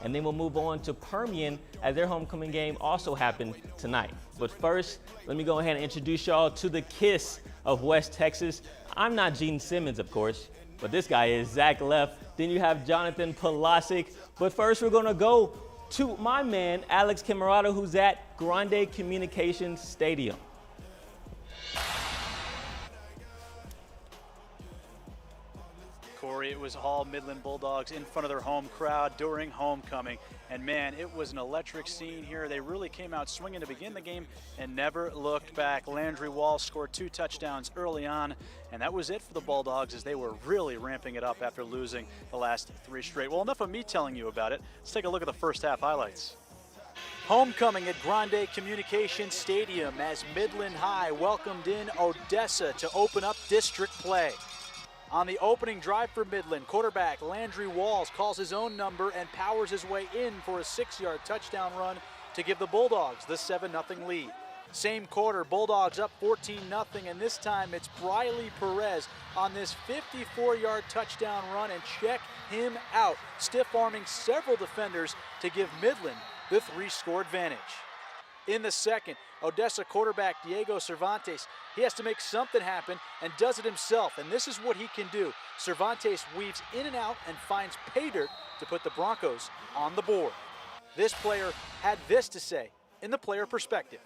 and then we'll move on to Permian as their homecoming game also happened tonight. But first, let me go ahead and introduce y'all to the KISS of West Texas. I'm not Gene Simmons, of course, but this guy is Zach Leff. Then you have Jonathan Polasic. But first, we're going to go to my man, Alex Camarado, who's at Grande Communications Stadium. Corey, it was all Midland Bulldogs in front of their home crowd during homecoming. And man, it was an electric scene here. They really came out swinging to begin the game and never looked back. Landry Walls scored 2 touchdowns early on, and that was it for the Bulldogs as they were really ramping it up after losing the last 3 straight. Well, enough of me telling you about it. Let's take a look at the first half highlights. Homecoming at Grande Communications Stadium as Midland High welcomed in Odessa to open up district play. On the opening drive for Midland, quarterback Landry Walls calls his own number and powers his way in for a 6-yard touchdown run to give the Bulldogs the 7-0 lead. Same quarter, Bulldogs up 14-0, and this time it's Briley Perez on this 54-yard touchdown run, and check him out, stiff-arming several defenders to give Midland the 3-score advantage. In the second, Odessa quarterback Diego Cervantes, he has to make something happen and does it himself, and this is what he can do. Cervantes weaves in and out and finds pay dirt to put the Broncos on the board. This player had this to say in the player perspective.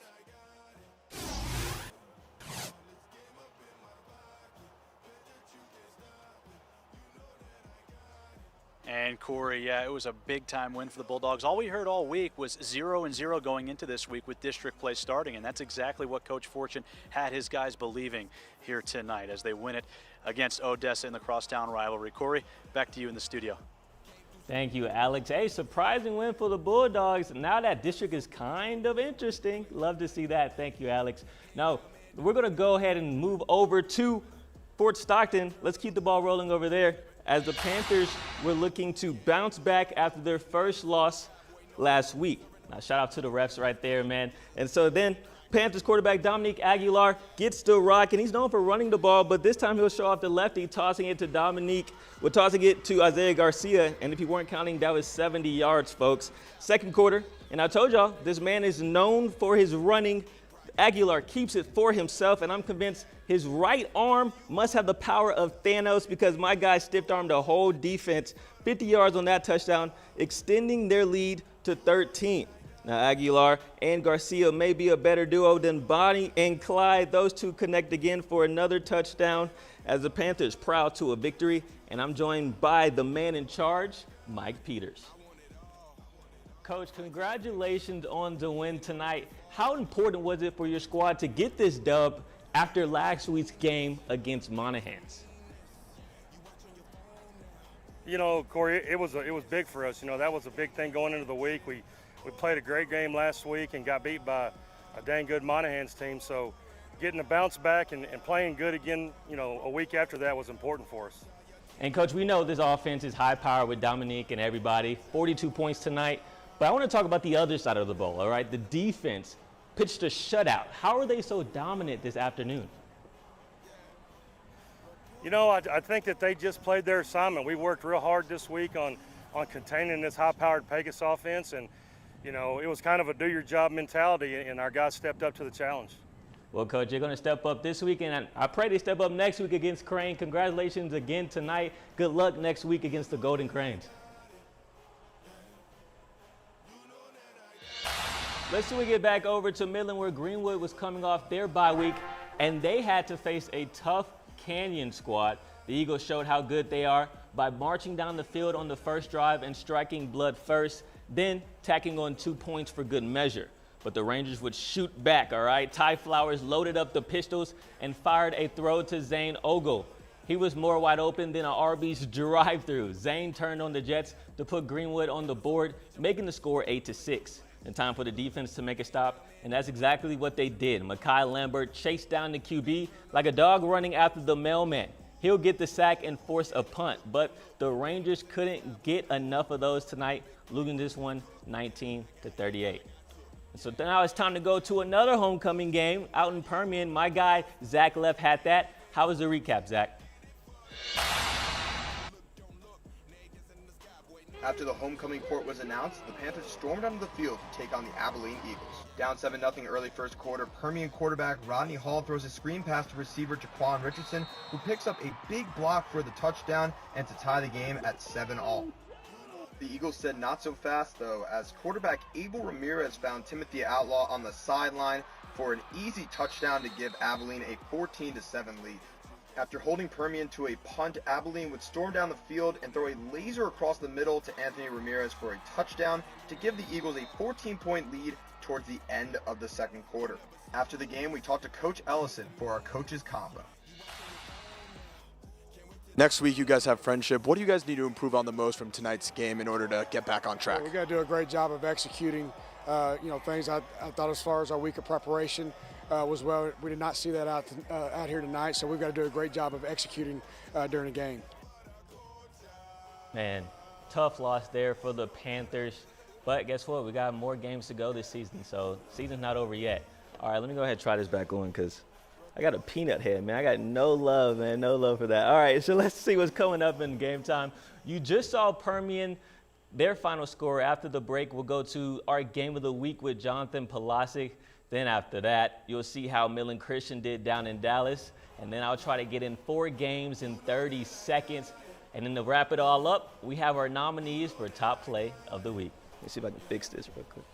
And Corey, yeah, it was a big-time win for the Bulldogs. All we heard all week was 0-0 going into this week with district play starting, and that's exactly what Coach Fortune had his guys believing here tonight as they win it against Odessa in the crosstown rivalry. Corey, back to you in the studio. Thank you, Alex. Hey, surprising win for the Bulldogs. Now that district is kind of interesting. Love to see that. Thank you, Alex. Now, we're going to go ahead and move over to Fort Stockton. Let's keep the ball rolling over there, as the Panthers were looking to bounce back after their first loss last week. Now, shout out to the refs right there, man. And so then Panthers quarterback Dominique Aguilar gets the rock, and he's known for running the ball, but this time he'll show off the lefty, tossing it to Dominique. We're tossing it to Isaiah Garcia, and if you weren't counting, that was 70 yards, folks. Second quarter, and I told y'all, this man is known for his running. Aguilar keeps it for himself, and I'm convinced his right arm must have the power of Thanos, because my guy stiff-armed the whole defense. 50 yards on that touchdown, extending their lead to 13. Now, Aguilar and Garcia may be a better duo than Bonnie and Clyde. Those two connect again for another touchdown as the Panthers proud to a victory. And I'm joined by the man in charge, Mike Peters. Coach, congratulations on the win tonight. How important was it for your squad to get this dub after last week's game against Monahans? You know, Corey, it was big for us. You know, that was a big thing going into the week. We played a great game last week and got beat by a dang good Monahans team. So getting a bounce back and playing good again, you know, a week after that was important for us. And Coach, we know this offense is high power with Dominique and everybody. 42 points tonight. But I want to talk about the other side of the ball, all right? The defense pitched a shutout. How are they so dominant this afternoon? You know, I think that they just played their assignment. We worked real hard this week on containing this high-powered PECOS offense, and, you know, it was kind of a do-your-job mentality, and our guys stepped up to the challenge. Well, Coach, you're going to step up this week, and I pray they step up next week against Crane. Congratulations again tonight. Good luck next week against the Golden Cranes. Let's see, we get back over to Midland, where Greenwood was coming off their bye week, and they had to face a tough Canyon squad. The Eagles showed how good they are by marching down the field on the first drive and striking blood first, then tacking on 2 points for good measure. But the Rangers would shoot back, all right? Ty Flowers loaded up the pistols and fired a throw to Zane Ogle. He was more wide open than an Arby's drive-through. Zane turned on the Jets to put Greenwood on the board, making the score 8-6. And time for the defense to make a stop, and that's exactly what they did. Mekhi Lambert chased down the QB like a dog running after the mailman. He'll get the sack and force a punt, but the Rangers couldn't get enough of those tonight, losing this one 19-38. So now it's time to go to another homecoming game out in Permian. My guy, Zach Leff, had that. How was the recap, Zach? After the homecoming court was announced, the Panthers stormed onto the field to take on the Abilene Eagles. Down 7-0 early first quarter, Permian quarterback Rodney Hall throws a screen pass to receiver Jaquan Richardson, who picks up a big block for the touchdown and to tie the game at 7-all. The Eagles said not so fast, though, as quarterback Abel Ramirez found Timothy Outlaw on the sideline for an easy touchdown to give Abilene a 14-7 lead. After holding Permian to a punt, Abilene would storm down the field and throw a laser across the middle to Anthony Ramirez for a touchdown to give the Eagles a 14-point lead towards the end of the second quarter. After the game, we talked to Coach Ellison for our coaches combo. Next week, you guys have friendship. What do you guys need to improve on the most from tonight's game in order to get back on track? We got to do a great job of executing, things. I thought as far as our week of preparation was well. We did not see that out here tonight, so we've got to do a great job of executing during the game. Man, tough loss there for the Panthers. But guess what? We got more games to go this season, so season's not over yet. All right, let me go ahead and try this back on because I got a peanut head, man. I got no love, man. No love for that. All right, so let's see what's coming up in game time. You just saw Permian, their final score. After the break, we'll go to our game of the week with Jonathan Polasic. Then after that, you'll see how Midland Christian did down in Dallas. And then I'll try to get in 4 games in 30 seconds. And then to wrap it all up, we have our nominees for top play of the week. Let me see if I can fix this real quick.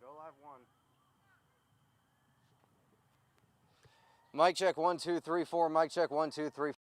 Go live 1. Mic check 1 2 3 4. Mic check 1 2 3 4.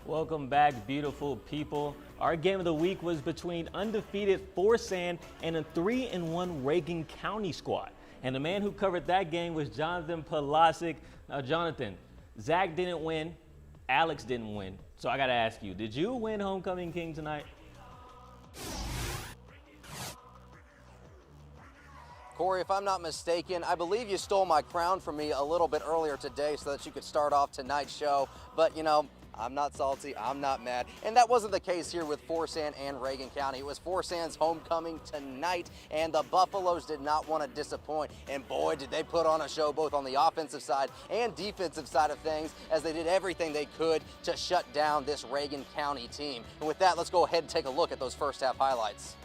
Welcome back, beautiful people. Our game of the week was between undefeated FORSAN and a 3-1 Reagan County squad. And the man who covered that game was Jonathan Polasic. Now, Jonathan, Zach didn't win, Alex didn't win. So I gotta ask you, did you win Homecoming King tonight? Corey, if I'm not mistaken, I believe you stole my crown from me a little bit earlier today so that you could start off tonight's show. But, you know, I'm not salty, I'm not mad. And that wasn't the case here with FORSAN and Reagan County. It was FORSAN's homecoming tonight, and the Buffaloes did not want to disappoint. And boy, did they put on a show both on the offensive side and defensive side of things, as they did everything they could to shut down this Reagan County team. And with that, let's go ahead and take a look at those first half highlights.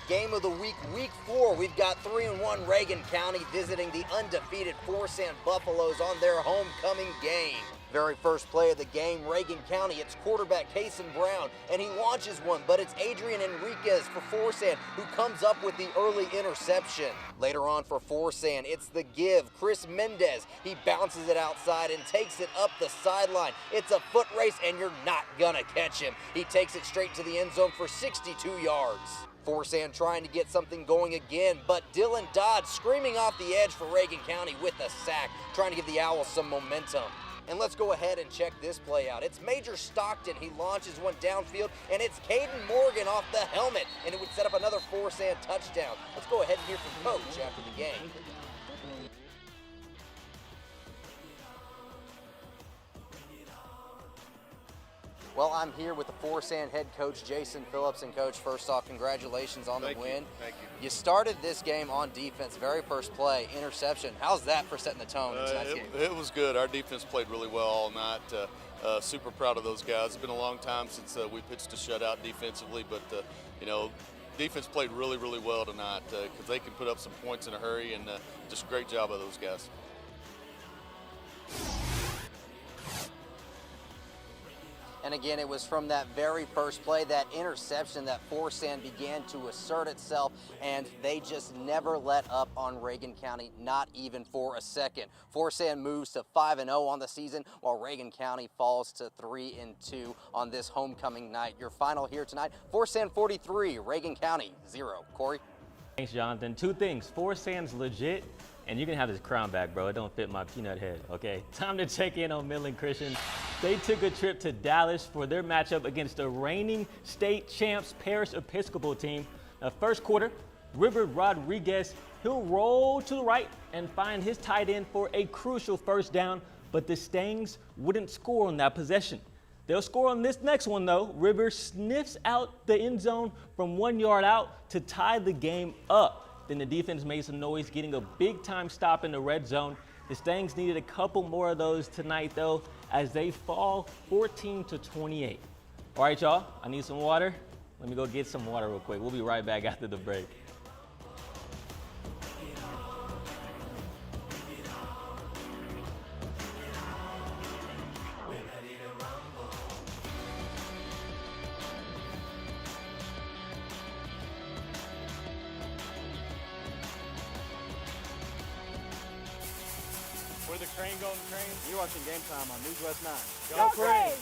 Game of the week, week 4, we've got 3-1 Reagan County visiting the undefeated FORSAN Buffaloes on their homecoming game. Very first play of the game, Reagan County, it's quarterback Cason Brown, and he launches one, but it's Adrian Enriquez for FORSAN who comes up with the early interception. Later on for FORSAN, it's the give, Chris Mendez. He bounces it outside and takes it up the sideline. It's a foot race, and you're not gonna catch him. He takes it straight to the end zone for 62 yards. FORSAN trying to get something going again, but Dylan Dodd screaming off the edge for Reagan County with a sack, trying to give the Owls some momentum. And let's go ahead and check this play out. It's Major Stockton. He launches one downfield, and it's Caden Morgan off the helmet, and it would set up another FORSAN touchdown. Let's go ahead and hear from Coach after the game. Well, I'm here with the FORSAN head coach, Jason Phillips. And Coach, first off, congratulations on the win. Thank you. You started this game on defense, very first play, interception. How's that for setting the tone in tonight's game? It was good. Our defense played really well all night. Super proud of those guys. It's been a long time since we pitched a shutout defensively, but you know, defense played really, really well tonight because they can put up some points in a hurry, and just a great job of those guys. And again, it was from that very first play, that interception, that FORSAN began to assert itself, and they just never let up on Reagan County, not even for a second. FORSAN moves to 5-0 on the season, while Reagan County falls to 3-2 on this homecoming night. Your final here tonight, FORSAN 43, Reagan County 0. Corey? Thanks, Jonathan. Two things. FORSAN's legit, and you can have this crown back, bro. It don't fit my peanut head, okay? Time to check in on Midland Christian. They took a trip to Dallas for their matchup against the reigning state champs Parish Episcopal team. Now, first quarter, River Rodriguez, he'll roll to the right and find his tight end for a crucial first down, but the Stangs wouldn't score on that possession. They'll score on this next one, though. River sniffs out the end zone from 1 yard out to tie the game up. Then the defense made some noise, getting a big-time stop in the red zone. The Stangs needed a couple more of those tonight, though, as they fall 14-28. All right, y'all, I need some water. Let me go get some water real quick. We'll be right back after the break. Where the crane go, the crane? You're watching Game Time on News West 9. Go Crane!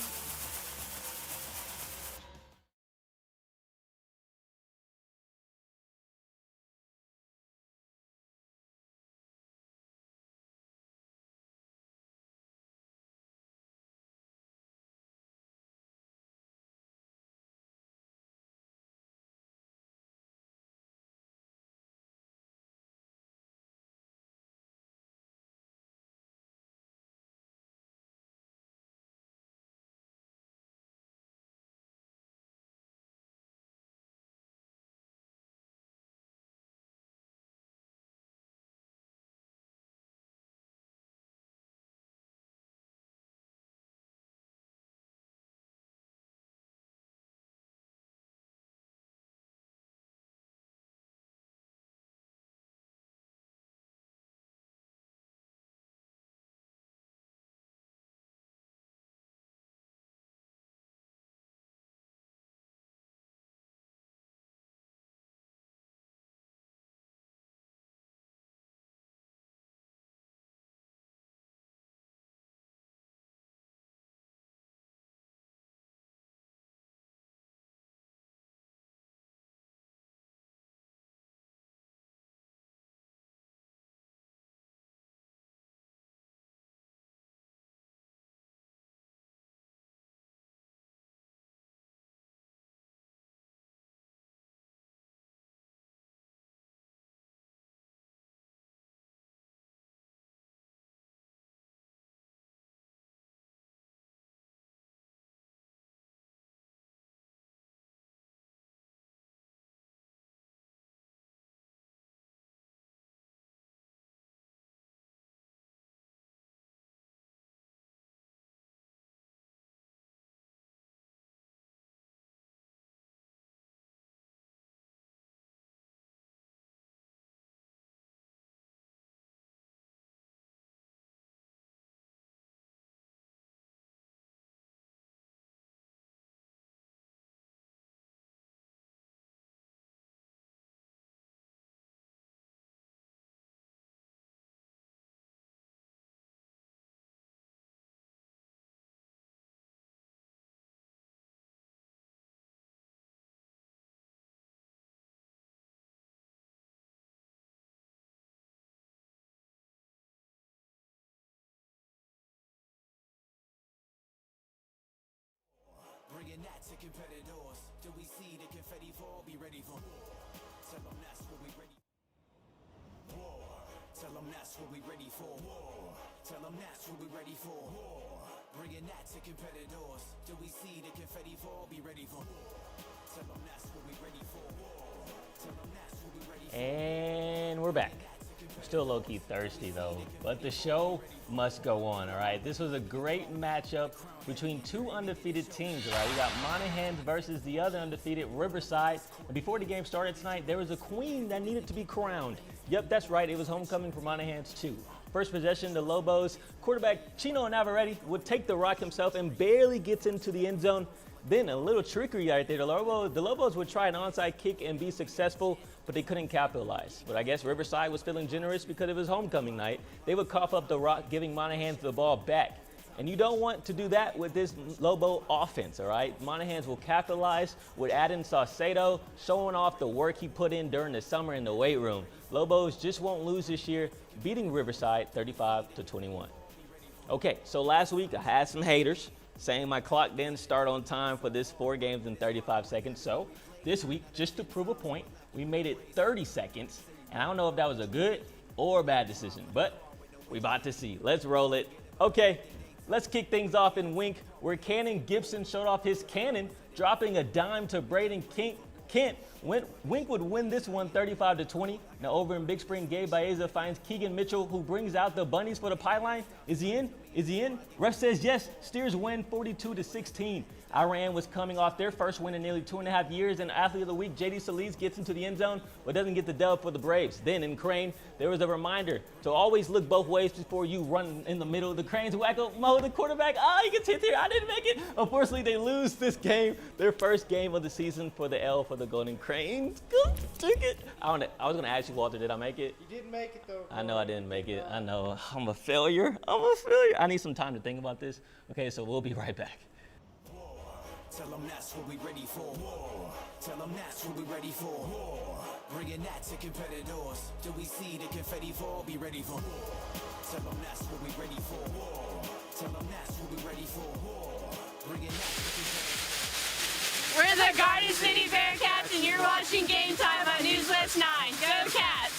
Bringing that to competitors. Do we see the confetti fall? Be ready for war. Tell them that's what we ready for. War. Tell them that's what we ready for. War. Tell them that's what we ready for. War. Bringing that to competitors. Do we see the confetti fall? Be ready for war. Tell them that's what we ready for. War. Tell them that's what we ready for. And we're back. I'm still low-key thirsty though, but the show must go on, all right? This was a great matchup between two undefeated teams, all right? We got Monahans versus the other undefeated Riverside. And before the game started tonight, there was a queen that needed to be crowned. Yep, that's right, it was homecoming for Monahans too. First possession, the Lobos quarterback Chino Navarrete would take the rock himself and barely gets into the end zone. Then a little trickery right there. The Lobos would try an onside kick and be successful, but they couldn't capitalize. But I guess Riverside was feeling generous because it was homecoming night. They would cough up the rock, giving Monahans the ball back. And you don't want to do that with this Lobo offense, all right? Monahans will capitalize with Adam Saucedo showing off the work he put in during the summer in the weight room. Lobos just won't lose this year, beating Riverside 35-21. Okay, so last week I had some haters saying my clock didn't start on time for this 4 games in 35 seconds. So this week, just to prove a point, we made it 30 seconds. And I don't know if that was a good or bad decision, but we about to see. Let's roll it. Okay, let's kick things off in Wink, where Cannon Gibson showed off his cannon, dropping a dime to Braden Kent. Wink would win this one 35-20. Now over in Big Spring, Gabe Baeza finds Keegan Mitchell, who brings out the bunnies for the pylon. Is he in? Is he in? Ref says yes. Steers win 42-16. Iran was coming off their first win in nearly 2.5 years, and Athlete of the Week, JD Solis, gets into the end zone, but doesn't get the dub for the Braves. Then in Crane, there was a reminder to always look both ways before you run in the middle. The Cranes wacko Mo, the quarterback. He gets hit here. I didn't make it. Unfortunately, they lose this game, their first game of the season, for the L for the Golden Cranes. Take it. I was going to ask you, Walter, did I make it? You didn't make it though. I know I didn't make it. I know. I'm a failure. I need some time to think about this. Okay, so we'll be right back. Tell them that's what we ready for. War. Tell them that's what we ready for. War. Bringing that to competitors. Do we see the confetti fall? Be ready for war. Tell them that's what we ready for. War. Tell them that's what we ready for. War. Bringing that to competitors. We're the Garden City Bearcats, and you're watching Game Time on News West 9. Go Cats!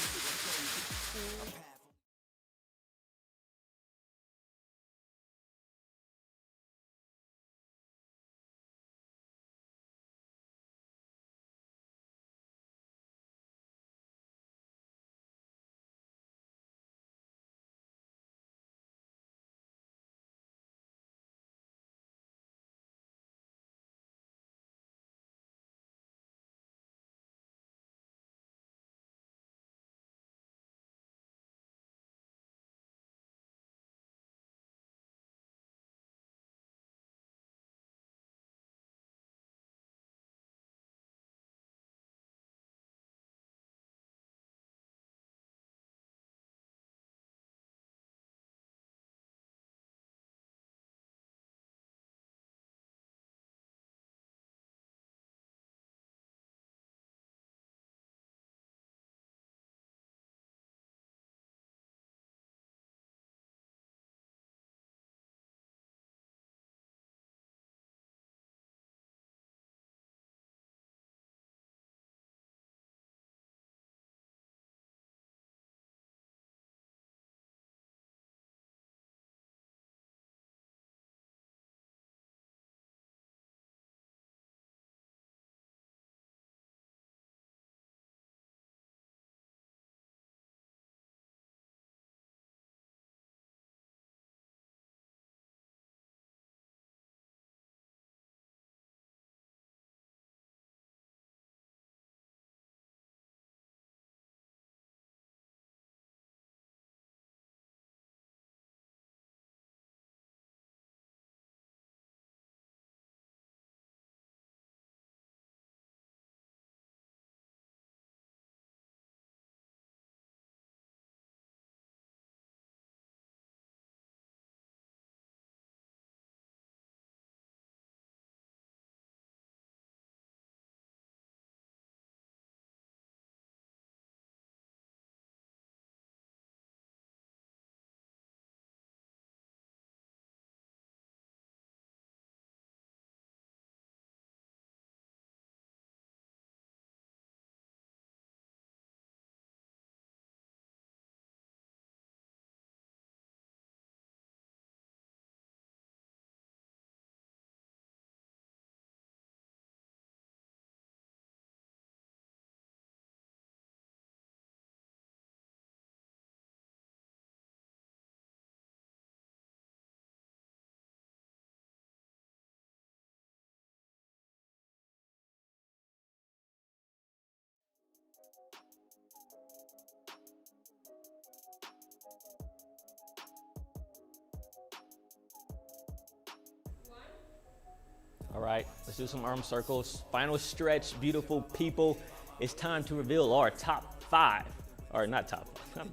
All right, let's do some arm circles. Final stretch, beautiful people. It's time to reveal our top 5, or not top 5,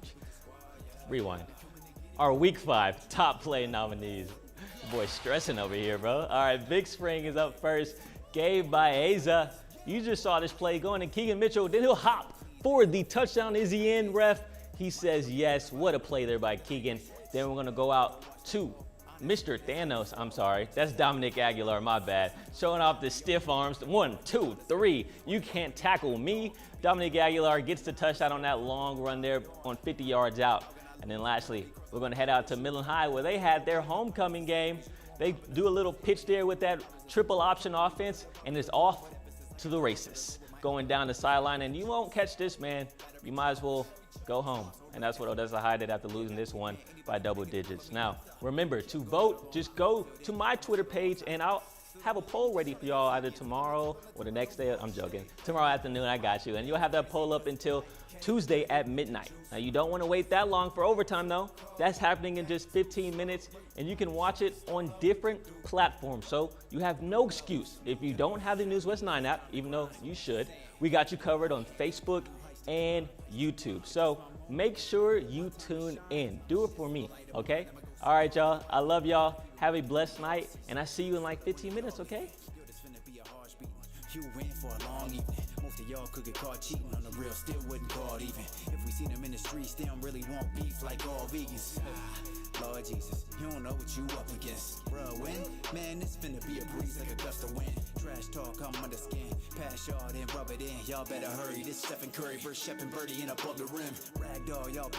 rewind. Our week 5 top play nominees. Boy, stressing over here, bro. All right, Big Spring is up first. Gabe Baeza. You just saw this play going to Keegan Mitchell. Then he'll hop for the touchdown. Is he in, ref? He says yes. What a play there by Keegan. Then we're going to go out to Mr. Thanos. I'm sorry. That's Dominic Aguilar. My bad. Showing off the stiff arms. 1, 2, 3. You can't tackle me. Dominic Aguilar gets the touchdown on that long run there on 50 yards out. And then lastly, we're going to head out to Midland High where they had their homecoming game. They do a little pitch there with that triple option offense, and it's off to the races. Going down the sideline, and you won't catch this, man. You might as well go home. And that's what Odessa High did after losing this one by double digits. Now, remember to vote, just go to my Twitter page, and I'll have a poll ready for y'all either tomorrow or the next day. I'm joking. Tomorrow afternoon, I got you. And you'll have that poll up until Tuesday at midnight. Now, you don't want to wait that long for overtime, though. That's happening in just 15 minutes, and you can watch it on different platforms. So you have no excuse. If you don't have the News West 9 app, even though you should, we got you covered on Facebook and YouTube. So make sure you tune in. Do it for me, okay? All right, y'all. I love y'all. Have a blessed night, and I see you in like 15 minutes, okay? You in for a long evening. Most of y'all could get caught cheating on the real, still wouldn't call it even. If we see them in the streets, they don't really want beef like all vegans. Lord Jesus, you don't know what you up against. Bruh, when? Man, it's finna be a breeze like a gust of wind. Trash talk, I'm under skin. Pass y'all, then rub it in. Y'all better hurry. This Stephen Curry versus Shep and Birdie in above the rim. Ragdoll, y'all back.